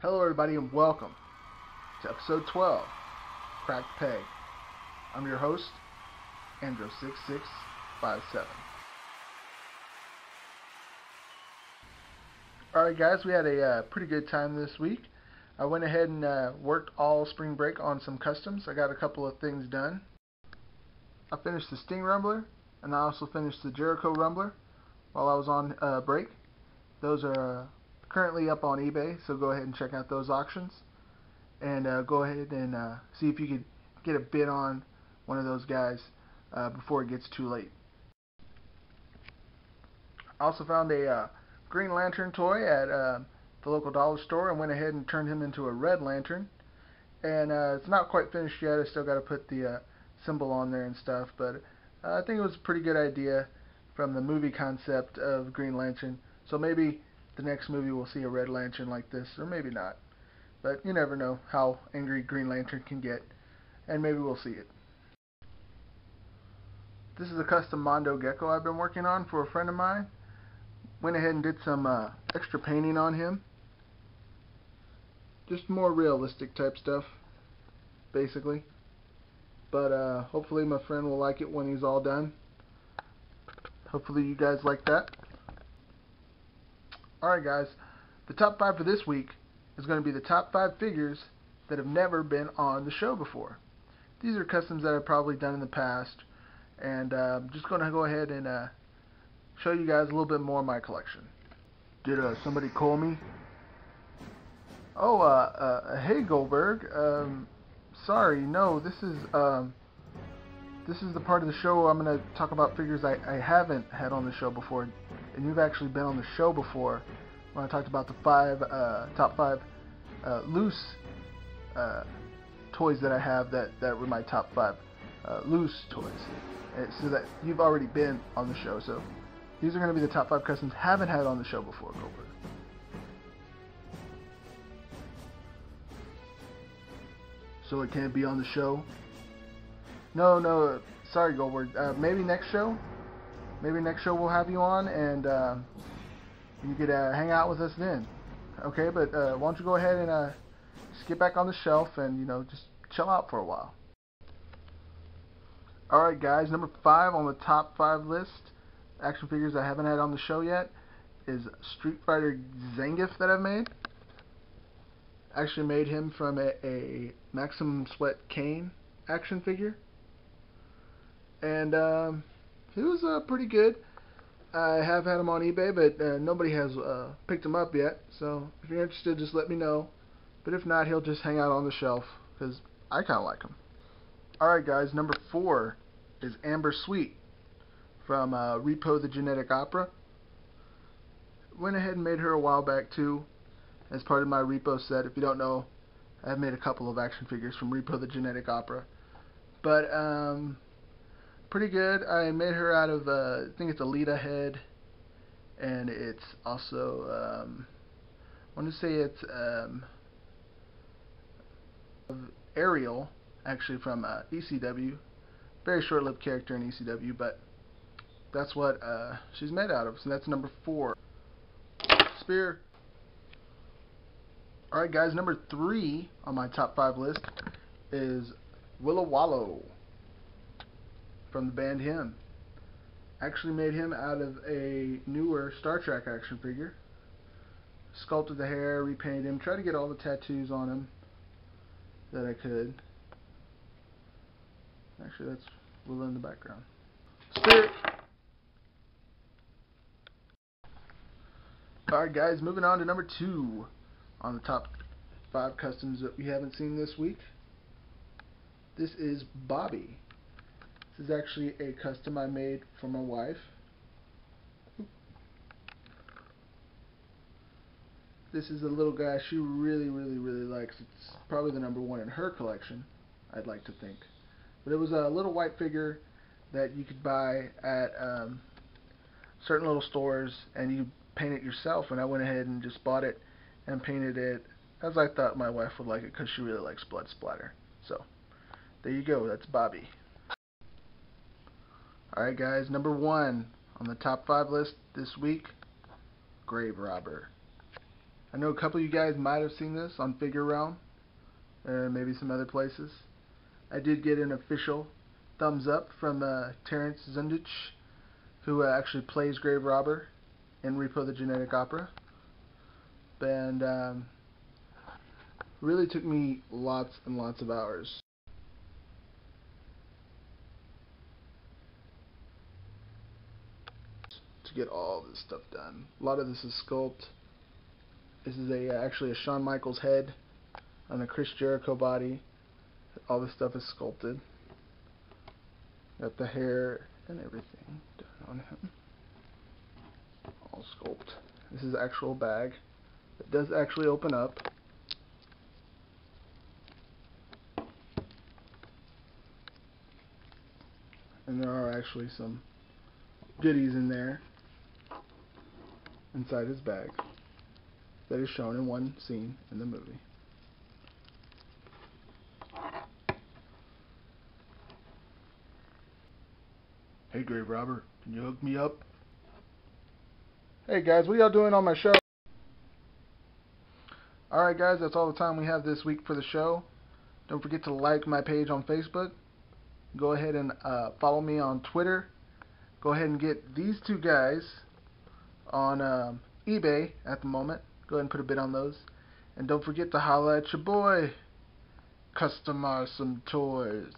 Hello everybody and welcome to episode 12, Cracked Peg. I'm your host, Andrew6657. Alright guys, we had a pretty good time this week. I went ahead and worked all spring break on some customs. I got a couple of things done. I finished the Sting Rumbler, and I also finished the Jericho Rumbler while I was on break. Those are currently up on eBay, so go ahead and check out those auctions and go ahead and see if you could get a bid on one of those guys before it gets too late. I also found a Green Lantern toy at the local dollar store and went ahead and turned him into a Red Lantern, and it's not quite finished yet. I still got to put the symbol on there and stuff, but I think it was a pretty good idea from the movie concept of Green Lantern, so maybe the next movie we'll see a Red Lantern like this, or maybe not. But you never know how angry Green Lantern can get, and maybe we'll see it. This is a custom Mondo Gecko I've been working on for a friend of mine. Went ahead and did some extra painting on him. Just more realistic type stuff, basically. But hopefully my friend will like it when he's all done. Hopefully you guys like that. Alright guys, the top 5 for this week is going to be the top 5 figures that have never been on the show before. These are customs that I've probably done in the past, and I'm just going to go ahead and show you guys a little bit more of my collection. Did somebody call me? Oh, hey Goldberg. Sorry, no, this is the part of the show where I'm going to talk about figures I haven't had on the show before. And you've actually been on the show before when I talked about the top 5 loose toys that I have that were my top 5 loose toys. So that you've already been on the show. So these are going to be the top 5 customs I haven't had on the show before, Goldberg. So it can't be on the show? No, sorry Goldberg. Maybe next show? Maybe next show we'll have you on, and you could hang out with us then. Okay, but why don't you go ahead and just get back on the shelf and, you know, just chill out for a while. Alright guys, number 5 on the top 5 list, action figures I haven't had on the show yet, is Street Fighter Zangief that I've made. Actually made him from a Maximum Sweat Kane action figure. And he was pretty good. I have had him on eBay, but nobody has picked him up yet. So if you're interested, just let me know. But if not, he'll just hang out on the shelf, because I kind of like him. Alright guys, number 4 is Amber Sweet from Repo the Genetic Opera. Went ahead and made her a while back too, as part of my Repo set. If you don't know, I've made a couple of action figures from Repo the Genetic Opera. But pretty good. I made her out of, I think it's a Lita head, and it's also, I want to say it's Ariel, actually from ECW. Very short-lived character in ECW, but that's what she's made out of. So that's number 4. Spear. Alright guys, number 3 on my top 5 list is Willow Wallow from the band Him. Actually made him out of a newer Star Trek action figure. Sculpted the hair, repainted him, tried to get all the tattoos on him that I could. Actually, that's Willow in the background. Spirit! Alright guys, moving on to number 2 on the top 5 customs that we haven't seen this week. This is Bobby. This is actually a custom I made for my wife. This is a little guy she really likes. It's probably the number 1 in her collection, I'd like to think. But it was a little white figure that you could buy at certain little stores, and you paint it yourself. And I went ahead and just bought it and painted it as I thought my wife would like it, because she really likes blood splatter. So there you go, that's Bobby. Alright guys, number 1 on the top 5 list this week, Grave Robber. I know a couple of you guys might have seen this on Figure Realm, or maybe some other places. I did get an official thumbs up from Terrence Zundich, who actually plays Grave Robber in Repo the Genetic Opera. And really took me lots and lots of hours. To get all this stuff done. A lot of this is sculpt. This is actually a Shawn Michaels head on a Chris Jericho body. All this stuff is sculpted. Got the hair and everything done on him. All sculpt. This is actual bag. It does actually open up. And there are actually some goodies in there inside his bag that is shown in one scene in the movie. Hey Grave Robber, can you hook me up? Hey guys, what y'all doing on my show? Alright guys, that's all the time we have this week for the show. Don't forget to like my page on Facebook. Go ahead and follow me on Twitter. Go ahead and get these two guys on eBay at the moment. Go ahead and put a bid on those. And don't forget to holla at your boy. Customize some toys.